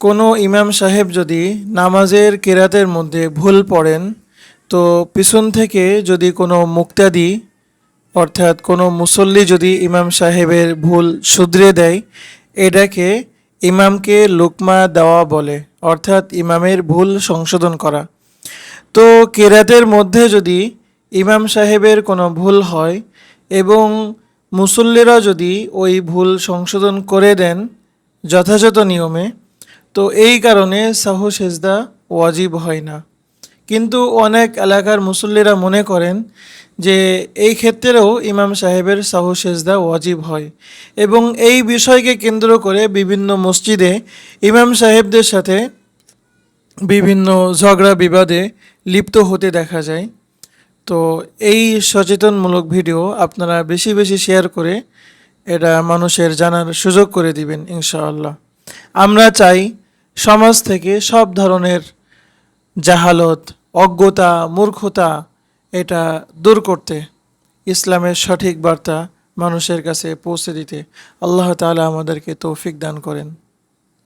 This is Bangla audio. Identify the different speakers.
Speaker 1: কোনো ইমাম সাহেব যদি নামাজের কেরাতের মধ্যে ভুল পড়েন, তো পিছন থেকে যদি কোনো মুক্তাদি অর্থাৎ কোনো মুসল্লি যদি ইমাম সাহেবের ভুল শুধরে দেয়, এটাকে ইমামকে লুকমা দেওয়া বলে, অর্থাৎ ইমামের ভুল সংশোধন করা। তো কেরাতের মধ্যে যদি ইমাম সাহেবের কোনো ভুল হয় এবং মুসল্লিরা যদি ওই ভুল সংশোধন করে দেন যথাযথ নিয়মে, তো এই কারণে সাহু সেজদা ওয়াজিব হয় না। কিন্তু অনেক এলাকার মুসল্লিরা মনে করেন যে এই ক্ষেত্রেও ইমাম সাহেবের সাহু সেজদা ওয়াজিব হয়, এবং এই বিষয়কে কেন্দ্র করে বিভিন্ন মসজিদে ইমাম সাহেবদের সাথে বিভিন্ন ঝগড়া বিবাদে লিপ্ত হতে দেখা যায়। তো এই সচেতনমূলক ভিডিও আপনারা বেশি বেশি শেয়ার করে এটা মানুষের জানার সুযোগ করে দিবেন ইনশাআল্লাহ। আমরা চাই সমাজ থেকে সব ধরনের জাহালত, অজ্ঞতা, মূর্খতা এটা দূর করতে, ইসলামের সঠিক বার্তা মানুষের কাছে পৌঁছে দিতে। আল্লাহ তাআলা আমাদেরকে তৌফিক দান করেন।